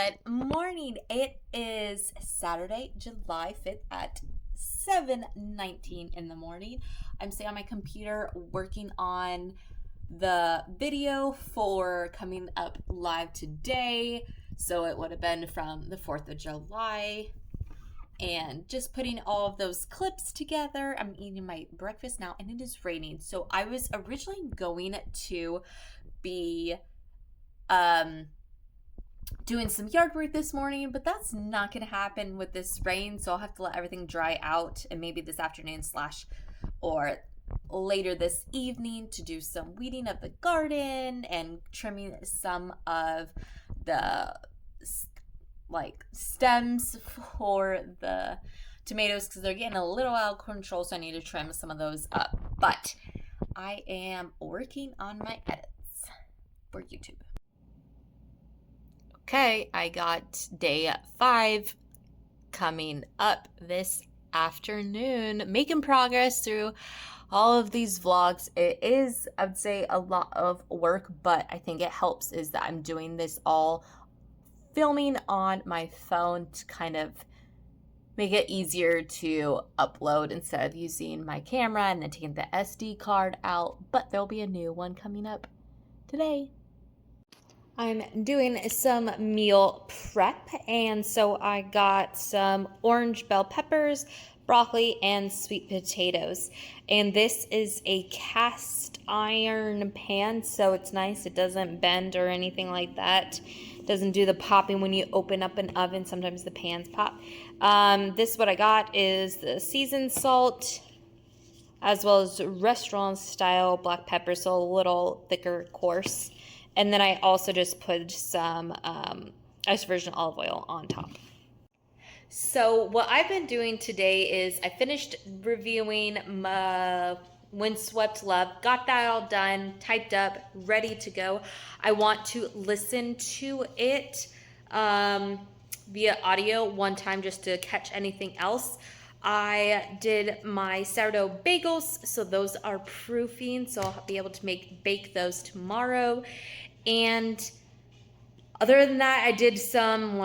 Good morning. It is Saturday, July 5th at 7:19 in the morning. I'm sitting on my computer working on the video for coming up live today. So it would have been from the 4th of July. And just putting all of those clips together. I'm eating my breakfast now and it is raining. So I was originally going to be doing some yard work this morning, but that's not going to happen with this rain, so I'll have to let everything dry out, and maybe this afternoon or later this evening to do some weeding of the garden and trimming some of the stems for the tomatoes because they're getting a little out of control, so I need to trim some of those up. But I am working on my edits for YouTube. Okay, I got day 5 coming up this afternoon, making progress through all of these vlogs. It is, I would say, a lot of work, but I think it helps is that I'm doing this all filming on my phone to kind of make it easier to upload instead of using my camera and then taking the SD card out, but there'll be a new one coming up today. I'm doing some meal prep, and so I got some orange bell peppers, broccoli, and sweet potatoes. And this is a cast iron pan, so it's nice. It doesn't bend or anything like that. It doesn't do the popping when you open up an oven. Sometimes the pans pop. This what I got is the seasoned salt, as well as restaurant style black pepper, so a little thicker, coarse. And then I also just put some extra virgin olive oil on top. So what I've been doing today is I finished reviewing my Windswept Love, got that all done, typed up, ready to go. I want to listen to it via audio one time just to catch anything else. I did my sourdough bagels, so those are proofing, so I'll be able to bake those tomorrow. And other than that, I did some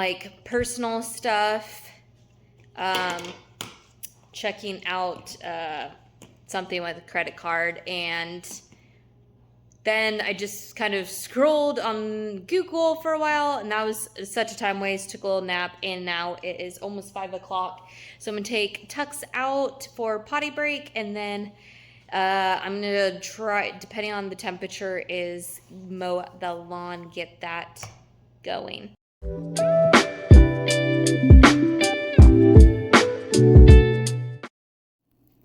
personal stuff, checking out something with a credit card, and then I just kind of scrolled on Google for a while, and that was such a time waste. Took a little nap, and now it is almost 5 o'clock. So I'm gonna take Tux out for potty break, and then I'm gonna try, depending on the temperature, is mow the lawn, get that going.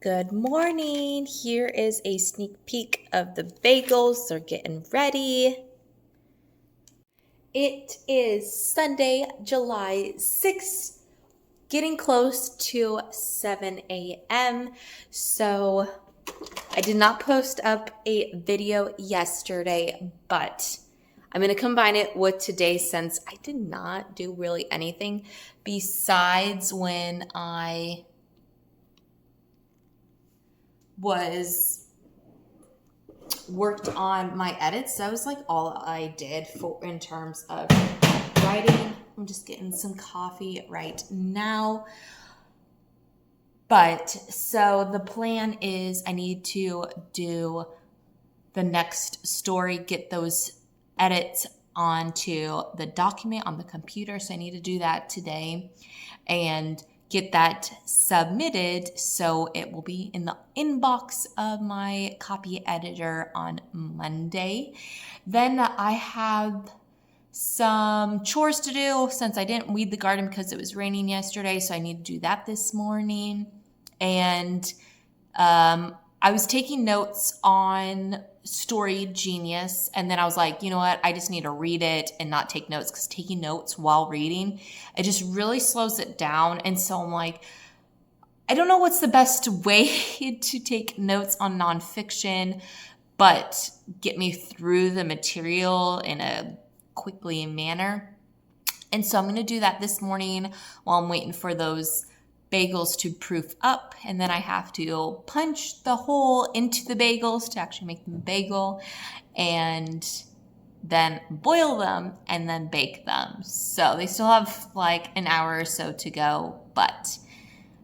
Good morning. Here is a sneak peek of the bagels. They're getting ready. It is Sunday, July 6th, getting close to 7 a.m. So I did not post up a video yesterday, but I'm going to combine it with today since I did not do really anything besides when I worked on my edits. That was all I did in terms of writing. I'm just getting some coffee right now. But so the plan is I need to do the next story, get those edits onto the document on the computer. So I need to do that today and get that submitted so it will be in the inbox of my copy editor on Monday. Then I have some chores to do since I didn't weed the garden because it was raining yesterday, so I need to do that this morning. And I was taking notes on Story Genius, and then I was like, you know what, I just need to read it and not take notes, because taking notes while reading, it just really slows it down. And so I'm like, I don't know what's the best way to take notes on nonfiction, but get me through the material in a quickly manner. And so I'm going to do that this morning while I'm waiting for those bagels to proof up, and then I have to punch the hole into the bagels to actually make them a bagel. And then boil them, and then bake them. So they still have like an hour or so to go, but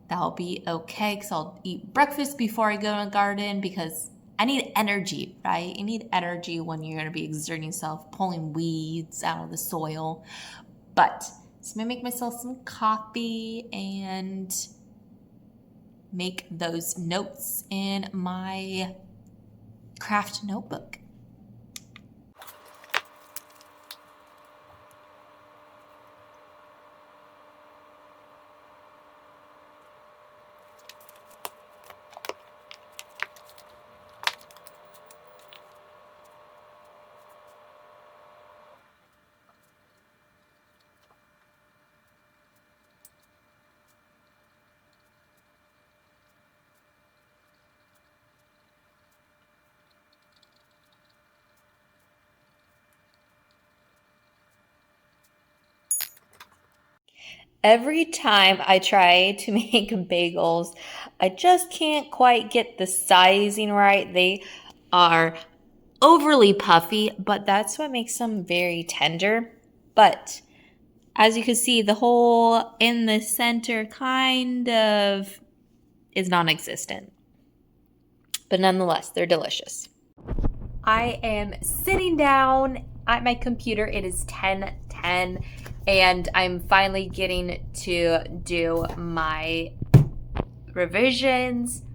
that'll be okay because I'll eat breakfast before I go to the garden because I need energy, right? You need energy when you're going to be exerting yourself, pulling weeds out of the soil. But so I'm going to make myself some coffee and make those notes in my craft notebook. Every time I try to make bagels, I just can't quite get the sizing right. They are overly puffy, but that's what makes them very tender. But as you can see, the hole in the center kind of is non-existent. But nonetheless, they're delicious. I am sitting down at my computer. It is 10:10. And I'm finally getting to do my revisions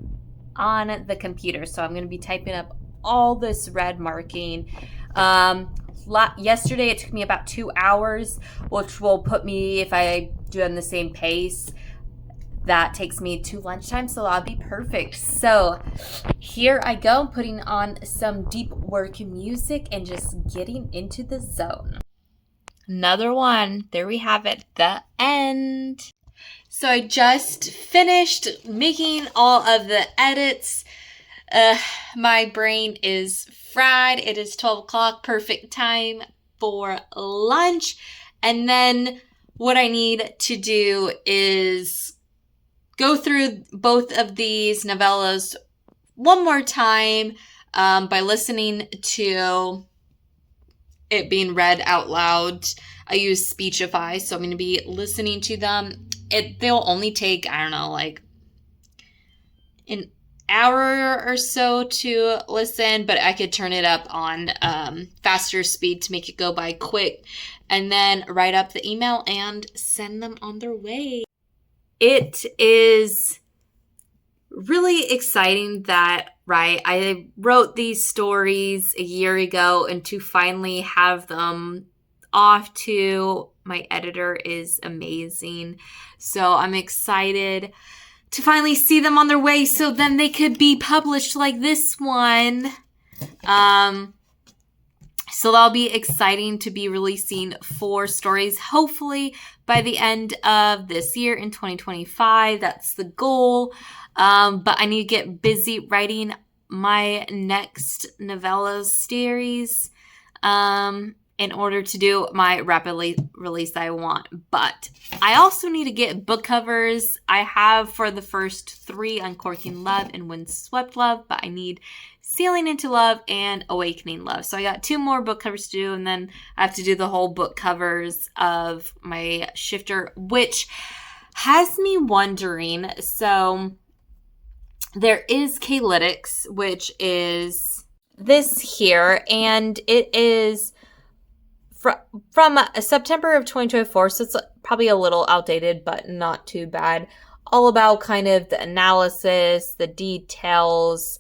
on the computer. So I'm going to be typing up all this red marking. Yesterday it took me about 2 hours, which will put me, if I do it in the same pace, that takes me to lunchtime, so that'll be perfect. So here I go, putting on some deep work music and just getting into the zone. Another one. There we have it. The end. So I just finished making all of the edits. My brain is fried. It is 12 o'clock. Perfect time for lunch. And then what I need to do is go through both of these novellas one more time by listening to it being read out loud. I use Speechify, so I'm going to be listening to them. They'll only take, I don't know, like an hour or so to listen, but I could turn it up on faster speed to make it go by quick, and then write up the email and send them on their way. It is really exciting that, right, I wrote these stories a year ago, and to finally have them off to my editor is amazing. So I'm excited to finally see them on their way so then they could be published like this one. So that'll be exciting to be releasing 4 stories, hopefully by the end of this year in 2025. That's the goal. But I need to get busy writing my next novella series in order to do my rapidly release that I want. But I also need to get book covers. I have for the first 3 Uncorking Love and Windswept Love, but I need Sailing into Love and Awakening Love. So I got 2 more book covers to do, and then I have to do the whole book covers of my shifter, which has me wondering. So there is Kalytics, which is this here, and it is from September of 2024, so it's probably a little outdated, but not too bad. All about kind of the analysis, the details,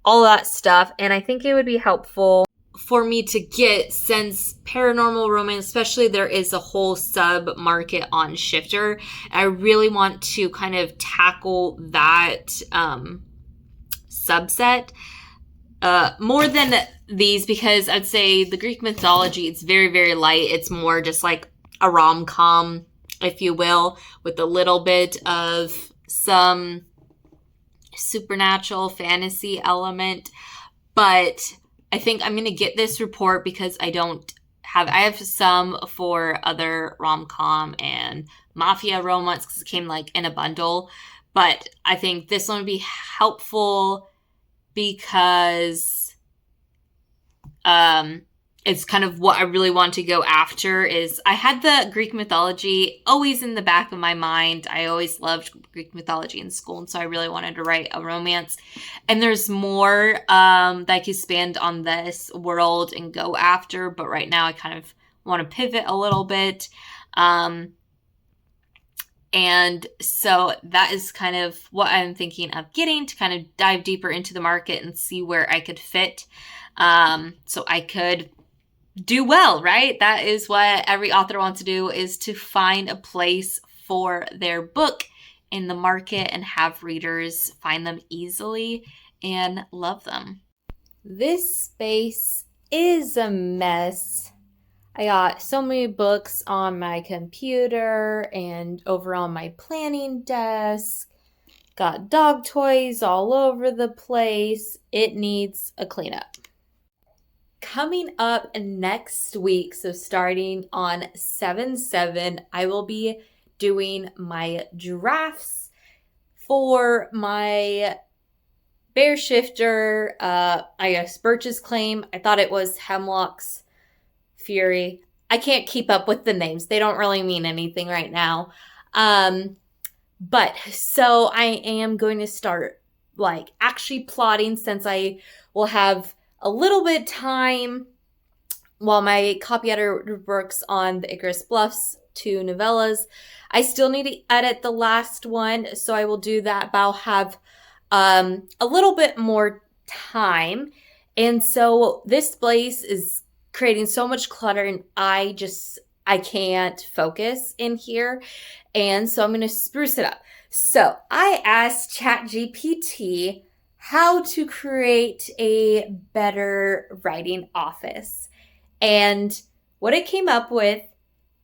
all that stuff. And I think it would be helpful for me to get, since paranormal romance, especially, there is a whole sub market on Shifter. I really want to kind of tackle that subset more than these, because I'd say the Greek mythology, it's very, very light. It's more just like a rom-com, if you will, with a little bit of some supernatural fantasy element. But I think I'm going to get this report because I have some for other rom-com and mafia romance because it came like in a bundle. But I think this one would be helpful because it's kind of what I really want to go after. Is I had the Greek mythology always in the back of my mind. I always loved Greek mythology in school, and so I really wanted to write a romance. And there's more that I could spend on this world and go after, but right now I kind of want to pivot a little bit. And so that is kind of what I'm thinking of getting, to kind of dive deeper into the market and see where I could fit, so I could do well, right? That is what every author wants to do, is to find a place for their book in the market and have readers find them easily and love them. This space is a mess. I got so many books on my computer and over on my planning desk. Got dog toys all over the place. It needs a cleanup. Coming up next week, so starting on 7/7, I will be doing my drafts for my Bear Shifter, I guess Birch's Claim. I thought it was Hemlock's Fury. I can't keep up with the names. They don't really mean anything right now. But so I am going to start like actually plotting, since I will have a little bit time while my copy editor works on the Icarus Bluffs 2 novellas. I still need to edit the last one, so I will do that, but I'll have a little bit more time. And so this place is creating so much clutter, and I can't focus in here. And so I'm going to spruce it up. So I asked ChatGPT how to create a better writing office. And what it came up with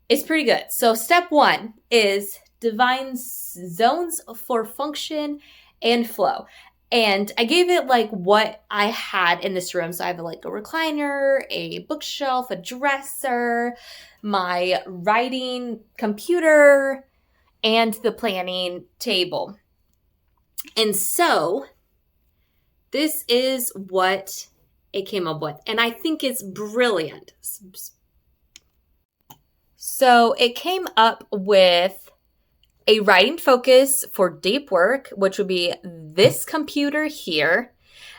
is pretty good. So step 1 is define zones for function and flow. And I gave it like what I had in this room. So I have like a recliner, a bookshelf, a dresser, my writing computer, and the planning table. And so this is what it came up with. And I think it's brilliant. So it came up with a writing focus for deep work, which would be this computer here.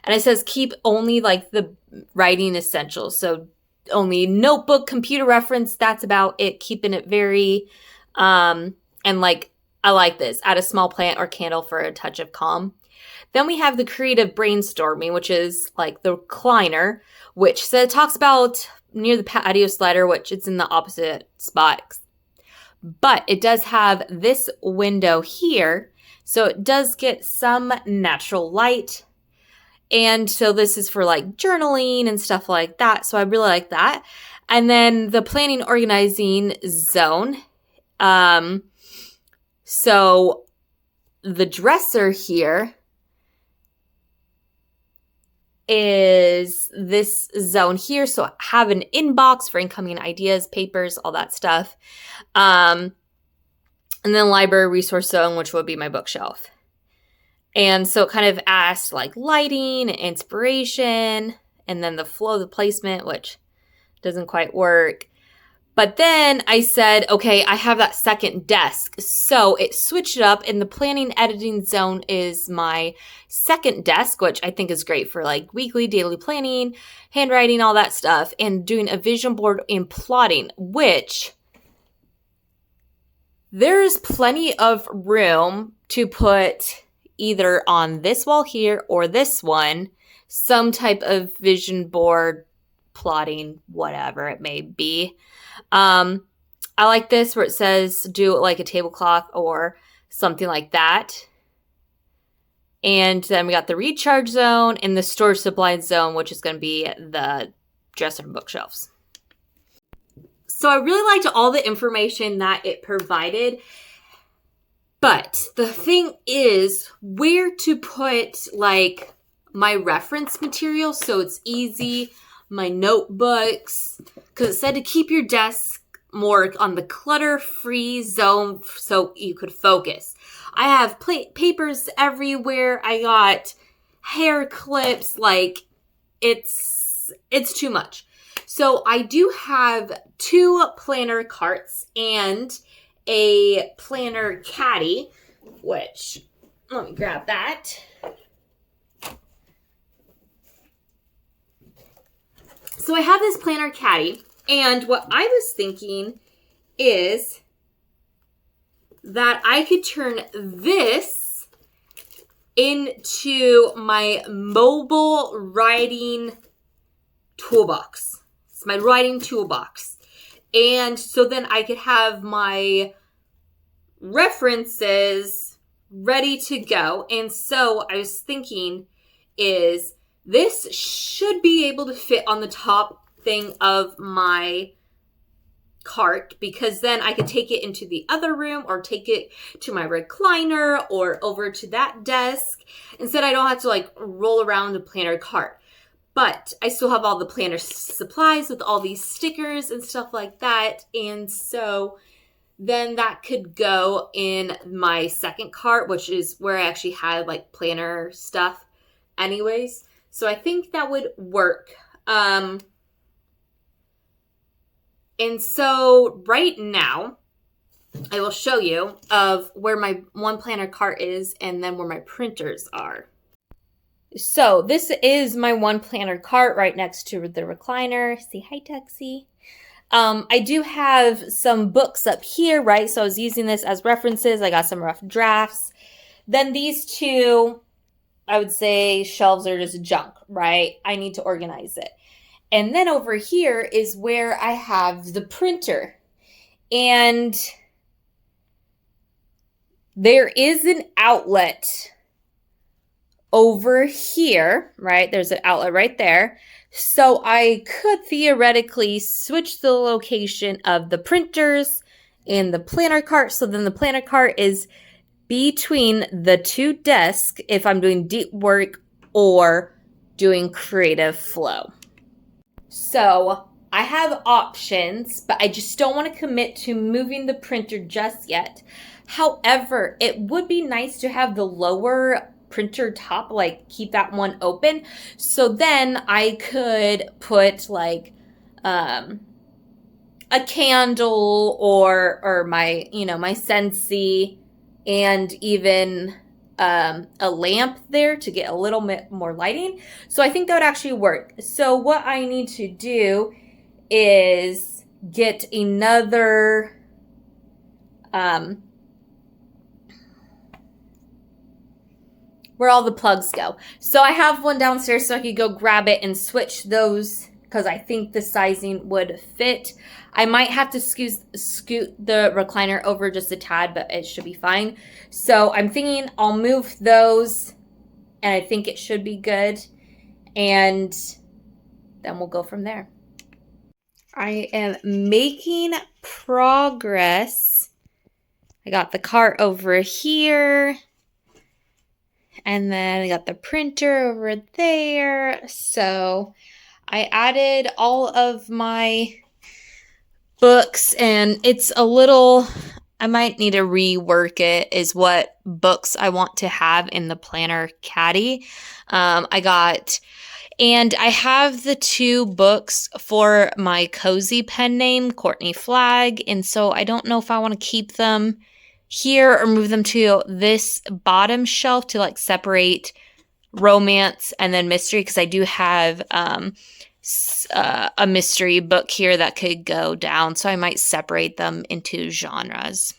And it says keep only like the writing essentials. So only notebook, computer reference, that's about it. Keeping it very, and like, I like this. Add a small plant or candle for a touch of calm. Then we have the creative brainstorming, which is like the recliner, which talks about near the patio slider, which it's in the opposite spot. But it does have this window here, so it does get some natural light. And so this is for like journaling and stuff like that. So I really like that. And then the planning organizing zone. So the dresser here is this zone here. So have an inbox for incoming ideas, papers, all that stuff. And then library resource zone, which would be my bookshelf. And so it kind of asks like lighting, inspiration, and then the flow, the placement, which doesn't quite work. But then I said, okay, I have that second desk. So it switched it up, and the planning editing zone is my second desk, which I think is great for like weekly, daily planning, handwriting, all that stuff, and doing a vision board and plotting, which there's plenty of room to put either on this wall here or this one, some type of vision board, plotting, whatever it may be. I like this where it says do it like a tablecloth or something like that. And then we got the recharge zone and the storage supply zone, which is going to be the dresser and bookshelves. So I really liked all the information that it provided. But the thing is where to put like my reference material so it's easy, my notebooks, because it said to keep your desk more on the clutter-free zone so you could focus. I have papers everywhere. I got hair clips. Like, it's too much. So I do have 2 planner carts and a planner caddy, which, let me grab that. So I have this planner caddy, and what I was thinking is that I could turn this into my mobile writing toolbox. It's my writing toolbox. And so then I could have my references ready to go. And so I was thinking is this should be able to fit on the top thing of my cart, because then I could take it into the other room or take it to my recliner or over to that desk. Instead, I don't have to like roll around a planner cart. But I still have all the planner supplies with all these stickers and stuff like that. And so then that could go in my second cart, which is where I actually had like planner stuff anyways. So I think that would work. And so right now, I will show you of where my one planner cart is and then where my printers are. So this is my one planner cart right next to the recliner. Say hi, Tuxie. I do have some books up here, right? So I was using this as references. I got some rough drafts. Then these 2, I would say shelves are just junk, right? I need to organize it. And then over here is where I have the printer. And there is an outlet over here, right? There's an outlet right there. So I could theoretically switch the location of the printers and the planner cart. So then the planner cart is between the 2 desks if I'm doing deep work or doing creative flow. So I have options, but I just don't want to commit to moving the printer just yet. However, it would be nice to have the lower printer top, like keep that one open. So then I could put like a candle or my, my Scentsy and even a lamp there to get a little bit more lighting. So I think that would actually work. So what I need to do is get another where all the plugs go. So I have one downstairs so I could go grab it and switch those because I think the sizing would fit. I might have to scoot the recliner over just a tad, but it should be fine. So I'm thinking I'll move those and I think it should be good. And then we'll go from there. I am making progress. I got the cart over here. And then I got the printer over there. So I added all of my books and it's a little, I might need to rework it, is what books I want to have in the planner caddy. And I have the 2 books for my cozy pen name, Courtney Flagg. And so I don't know if I want to keep them here or move them to this bottom shelf to like separate romance and then mystery, because I do have a mystery book here that could go down, so I might separate them into genres.